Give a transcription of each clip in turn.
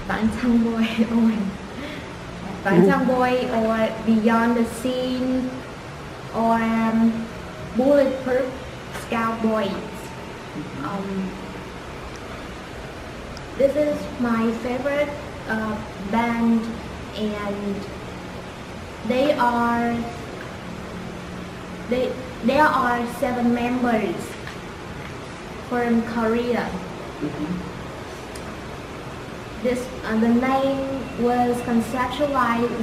boy boy or beyond the scene or bulletproof scout boys. This is my favorite band, and there are 7 members from Korea. The name was conceptualized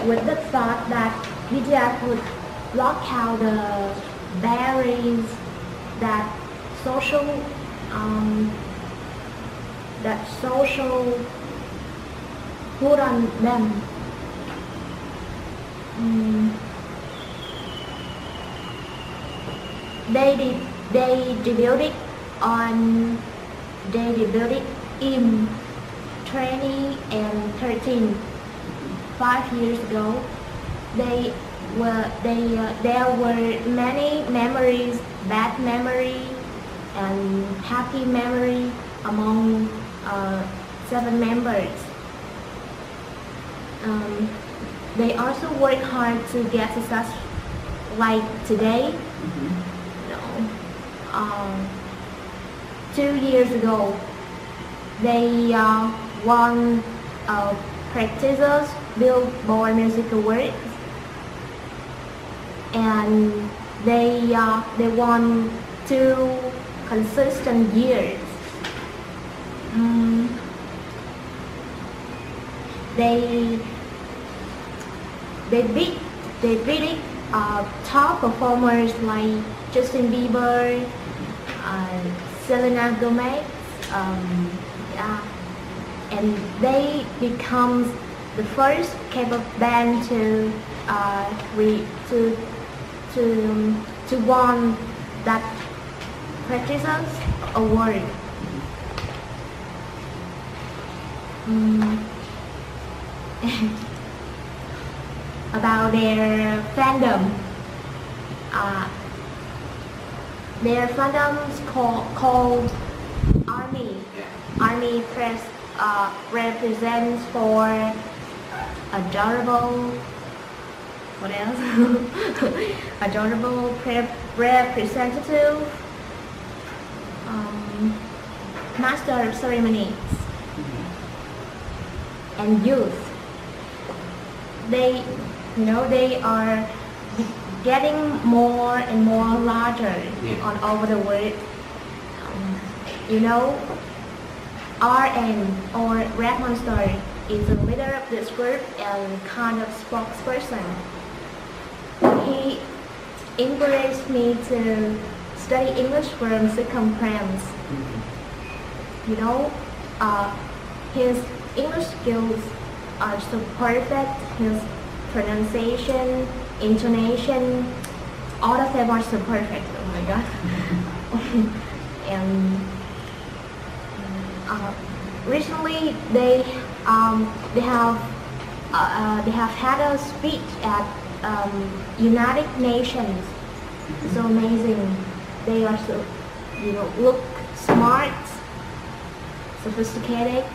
with the thought that BTS would block out the barriers that social put on them. They debuted in 2013, 5 years ago. There were many memories, bad memory and happy memory among 7 members. They also work hard to get success like today. 2 years ago, they won prestigious Billboard Music Awards, and they won 2 consistent years. They beat top performers like Justin Bieber, Selena Gomez, and they become the first K-pop band to won that prestigious award. About their fandom. Their fandom's called Army. Army represents for adorable. What else? Adorable representative, master of ceremonies, and youth. They are getting more and more larger on over the world. RN or Red Monster is the leader of this group and kind of spokesperson. He encouraged me to study English from circumference. His English skills are so perfect. His pronunciation, intonation, all of them are so perfect. Oh my god! And recently they have had a speech at United Nations. So amazing. They are so look smart, sophisticated,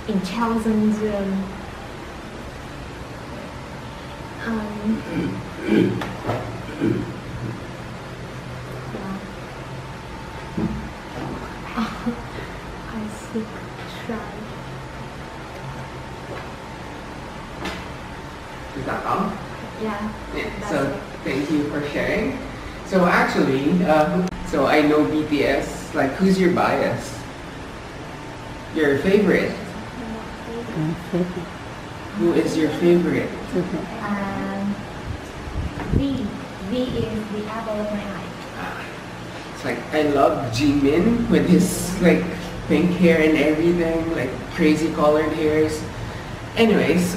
intelligent. I should try. Is that all? Yeah. So thank you for sharing. So actually, so I know BTS. Like, who's your bias? Your favorite? Who is your favorite? V is the apple of my eye. It's like, I love Jimin with his like pink hair and everything, like crazy colored hairs. Anyways,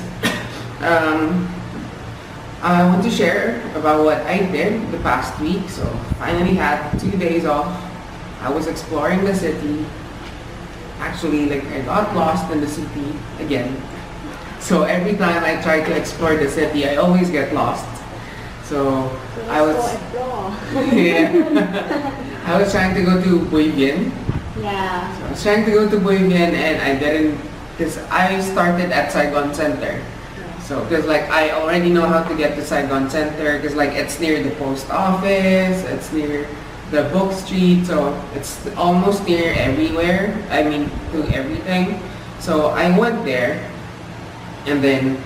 I want to share about what I did the past week. So finally had 2 days off. I was exploring the city. Actually, like, I got lost in the city again. So every time I try to explore the city, I always get lost. So So I was let's go explore. yeah. I was trying to go to Bùi Viện. Yeah. I was trying to go to Bùi Viện and I didn't, because I started at Saigon Center. So, because like I already know how to get to Saigon Center, because like it's near the post office, it's near the book street, so it's almost near everywhere. I mean, to everything. So I went there, and then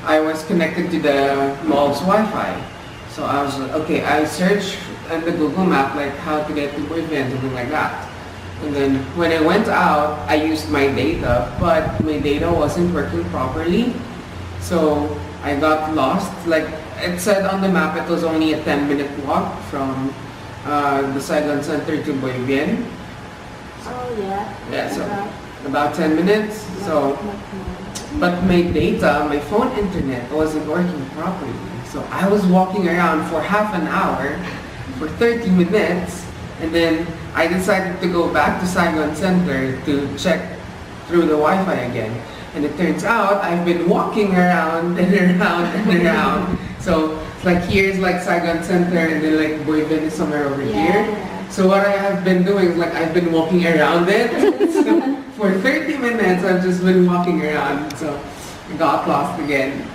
I was connected to the mall's Wi-Fi. So I was like, okay, I searched on the Google map like how to get to Bùi Viện, something like that. And then when I went out, I used my data, but my data wasn't working properly. So I got lost. Like it said on the map, it was only a 10-minute walk from the Saigon Center to Bùi Viện. Oh yeah. Yeah, so about 10 minutes. So, but my data, my phone internet wasn't working properly. So I was walking around for half an hour, for 30 minutes, and then I decided to go back to Saigon Center to check through the Wi-Fi again. And it turns out I've been walking around and around and around. So it's like here's like Saigon Center and then like Bùi Viện is somewhere over here. So what I have been doing is like I've been walking around it. So for 30 minutes I've just been walking around. So I got lost again.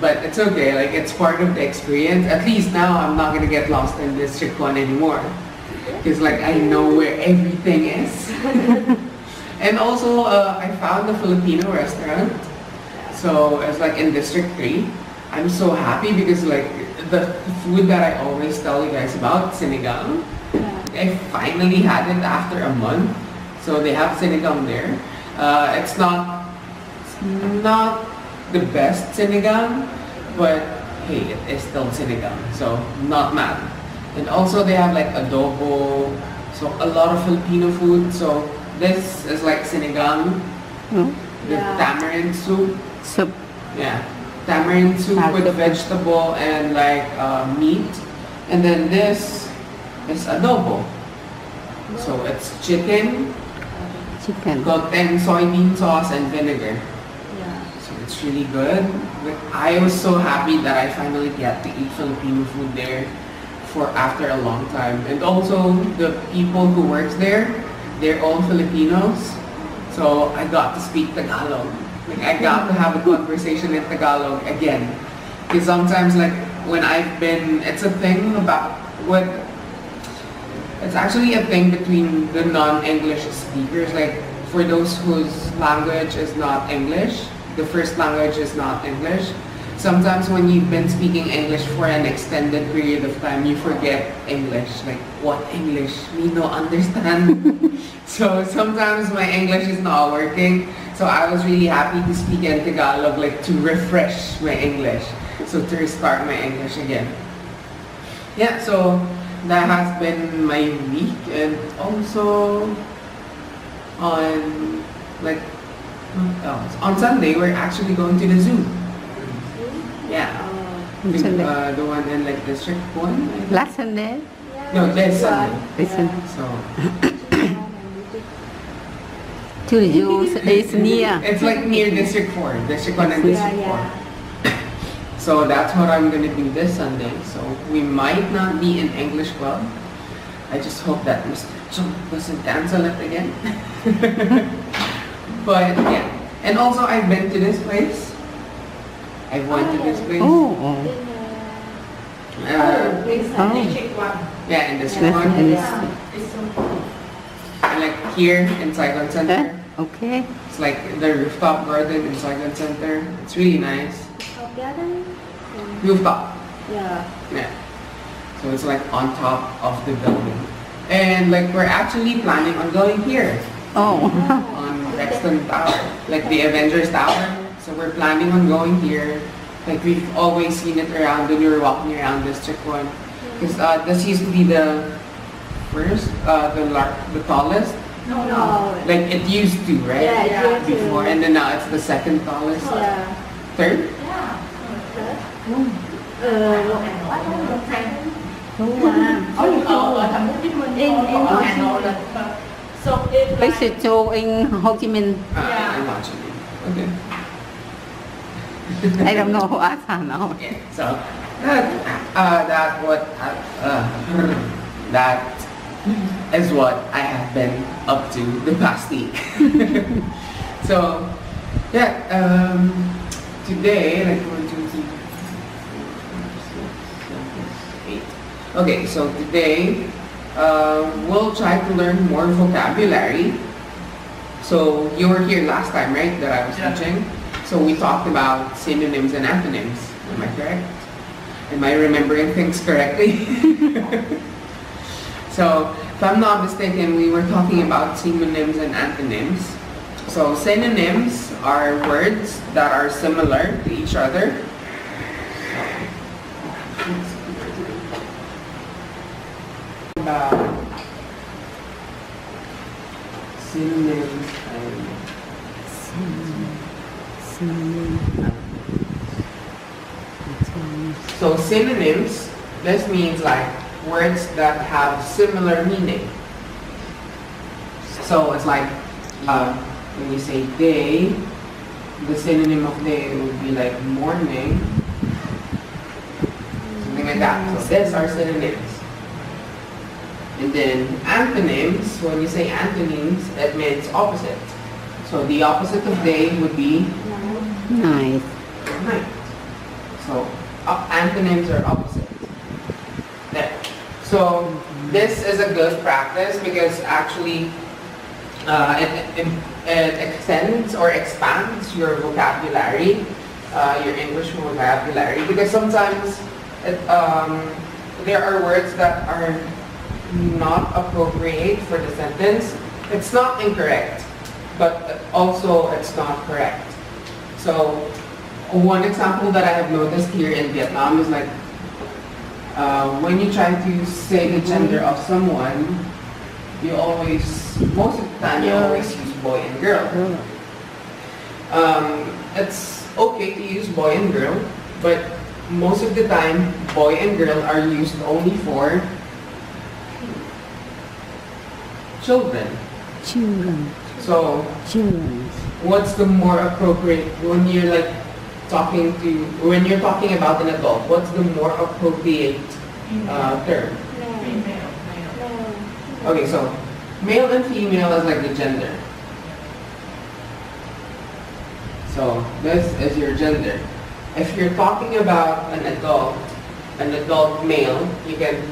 But it's okay, like it's part of the experience. At least now I'm not gonna get lost in District 1 anymore. Because like I know where everything is. And also, I found a Filipino restaurant. So it's like in District 3. I'm so happy because like the food that I always tell you guys about, sinigang, I finally had it after a month. So they have sinigang there. It's not the best sinigang, but hey, it is still sinigang. So not mad. And also they have like adobo. So a lot of Filipino food. So this is like sinigang, the tamarind soup. Soup. Yeah, tamarind soup with vegetable and like meat. And then this is adobo. So it's chicken, goten soybean sauce and vinegar. So it's really good. Like, I was so happy that I finally get to eat Filipino food there for after a long time. And also the people who works there, they're all Filipinos, so I got to speak Tagalog. Like I got to have a conversation in Tagalog again. Because sometimes like when I've been, it's a thing about what, it's actually a thing between the non-English speakers. Like for those whose language is not English, the first language is not English. Sometimes when you've been speaking English for an extended period of time, you forget English. Like, what English? Me no understand. So sometimes my English is not working. So I was really happy to speak in Tagalog, like to refresh my English. So to restart my English again. Yeah, so that has been my week. And also on like, on Sunday, we're actually going to the zoo. Yeah. The one in like District 1? Last Sunday? No, this Sunday. This Sunday. So To the zoo is near. it's like near District 4. District 1 and District 4. So that's what I'm gonna do this Sunday. So we might not be in English club. I just hope that Mr. Chung doesn't cancel it again. But yeah. And also I've been to this place. I went to this place. Yeah, in District 1. And like here in Saigon Center. Okay. It's like the rooftop garden in Saigon Center. It's really nice. Rooftop. Yeah. So it's like on top of the building. And like we're actually planning on going here. Oh. On Rexton Tower. Like the Avengers Tower. So we're planning on going here. Like we've always seen it around when we were walking around District 1. Because this used to be the first, the tallest. No. Like it used to, right? Yeah, Before, and then now it's the second tallest. Third? LệCH show in Ho Chi Minh. I'm watching it. Okay. I don't know what I know. Yeah, so That is what I have been up to the past week. So, yeah, today, like 1, 2, 3, 4, 5, 6, 7, 8. Okay, so today, we'll try to learn more vocabulary. So, you were here last time, right, that I was teaching? So, we talked about synonyms and antonyms. Am I correct? Am I remembering things correctly? So, if I'm not mistaken, we were talking about synonyms and antonyms. So, synonyms are words that are similar to each other. Synonyms and so synonyms, this means like words that have similar meaning. So it's like when you say day, the synonym of day would be like morning, something like that. So these are synonyms. And then antonyms, when you say antonyms, it means opposite. So the opposite of day would be night. Night. So antonyms are opposite. There. So this is a good practice because actually it extends or expands your vocabulary, your English vocabulary, because sometimes there are words that are not appropriate for the sentence. It's not incorrect, but also it's not correct. So one example that I have noticed here in Vietnam is like when you try to say the gender of someone, you always, most of the time, you always use boy and girl. It's okay to use boy and girl, but most of the time, boy and girl are used only for children. So, what's the more appropriate when you're like when you're talking about an adult? What's the more appropriate term? Female. Okay, so male and female is like the gender. So this is your gender. If you're talking about an adult male, you can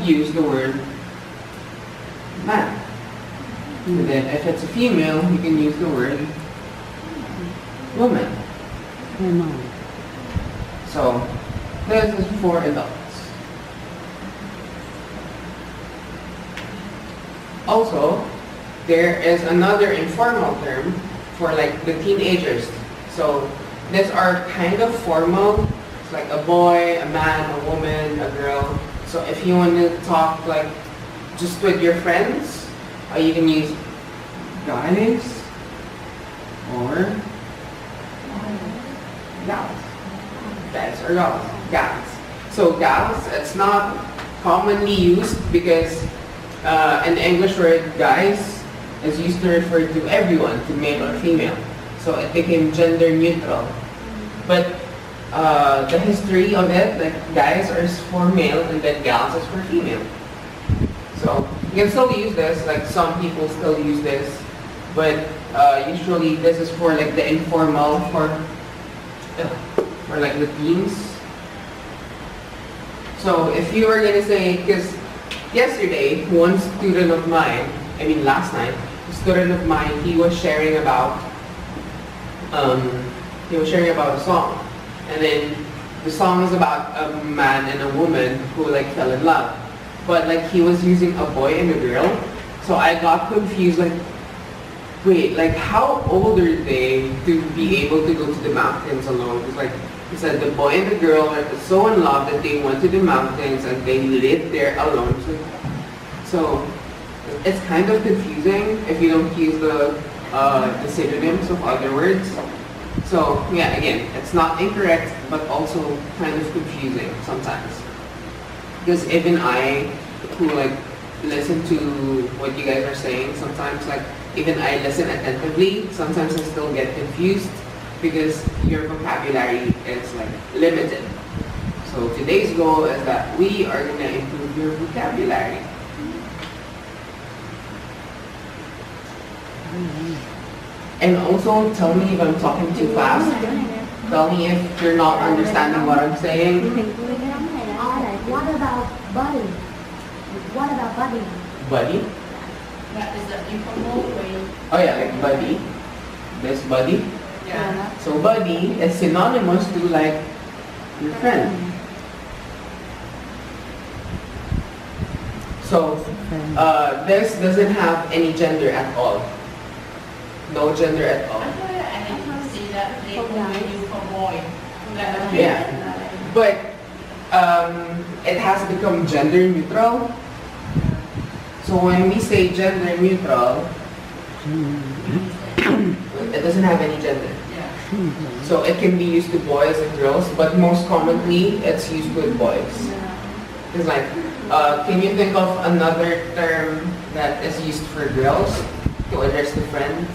use the word man. And then if it's a female, you can use the word woman. So this is for adults. Also, there is another informal term for like the teenagers. So these are kind of formal. It's like a boy, a man, a woman, a girl. So if you want to talk like just with your friends, you can use guys or gals. Guys or gals. So gals, it's not commonly used because an English word guys is used to refer to everyone, to male or female. So it became gender neutral. But the history of it, like guys are for male and then gals is for female. So you can still use this, like some people still use this, but usually this is for like the informal, for like the teens. So if you were gonna say, because yesterday, one student of mine, last night, a student of mine, he was sharing about a song. And then the song is about a man and a woman who like fell in love. But like he was using a boy and a girl. So I got confused, like, wait, like how old are they to be able to go to the mountains alone? It's like, he said the boy and the girl are so in love that they went to the mountains and they lived there alone. So it's kind of confusing if you don't use the synonyms of other words. So yeah, again, it's not incorrect, but also kind of confusing sometimes. Because even I, who like listen to what you guys are saying, sometimes like even I listen attentively, sometimes I still get confused because your vocabulary is like limited. So today's goal is that we are going to improve your vocabulary. And also tell me if I'm talking too fast. Tell me if you're not understanding what I'm saying. What about body? What about body? Buddy? That is the informal way. Oh yeah, like buddy. This buddy. Yeah. So buddy is synonymous to like your friend. So this doesn't have any gender at all. No gender at all. I didn't see that they only use for boy. Yeah. But it has become gender neutral. So when we say gender neutral, it doesn't have any gender. Yeah. So it can be used to boys and girls, but most commonly it's used with boys. It's like, can you think of another term that is used for girls to address the friends?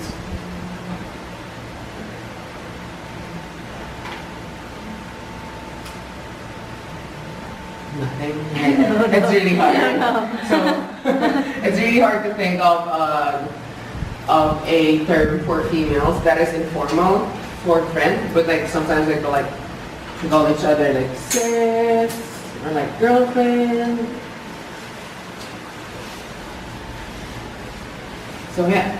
Nothing. It's really hard. So it's really hard to think of a term for females that is informal for friend, but like sometimes they call each other like sis or like girlfriend. So yeah,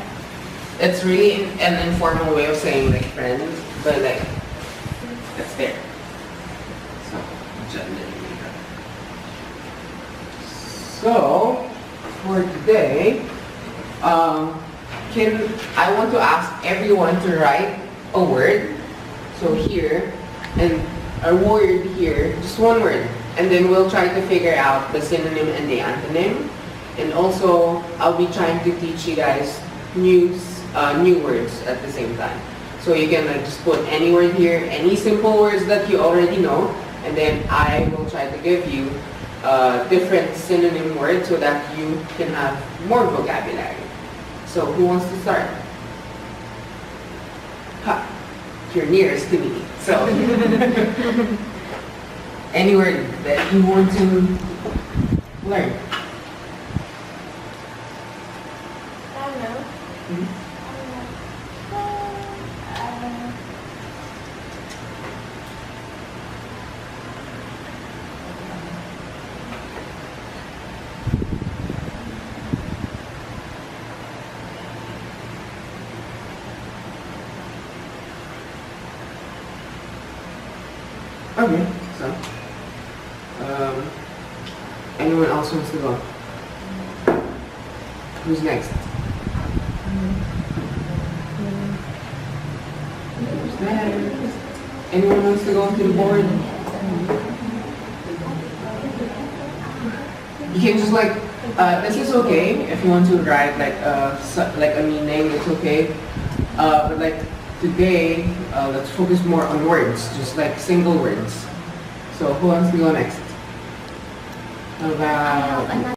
it's really an informal way of saying like friends, but like it's there. So gender. So, for today, I want to ask everyone to write a word. So here, and a word here, just one word. And then we'll try to figure out the synonym and the antonym. And also, I'll be trying to teach you guys new words at the same time. So you can just put any word here, any simple words that you already know. And then I will try to give you different synonym words so that you can have more vocabulary. So who wants to start? Ha! You're nearest to me. So any word that you want to learn. I don't know. Hmm? Okay, so anyone else wants to go? Who's next? Who's next? Anyone wants to go to the board? You can just this is okay if you want to write like a meaning, it's okay. But like today, let's focus more on words, just like single words. So who wants to go next? How about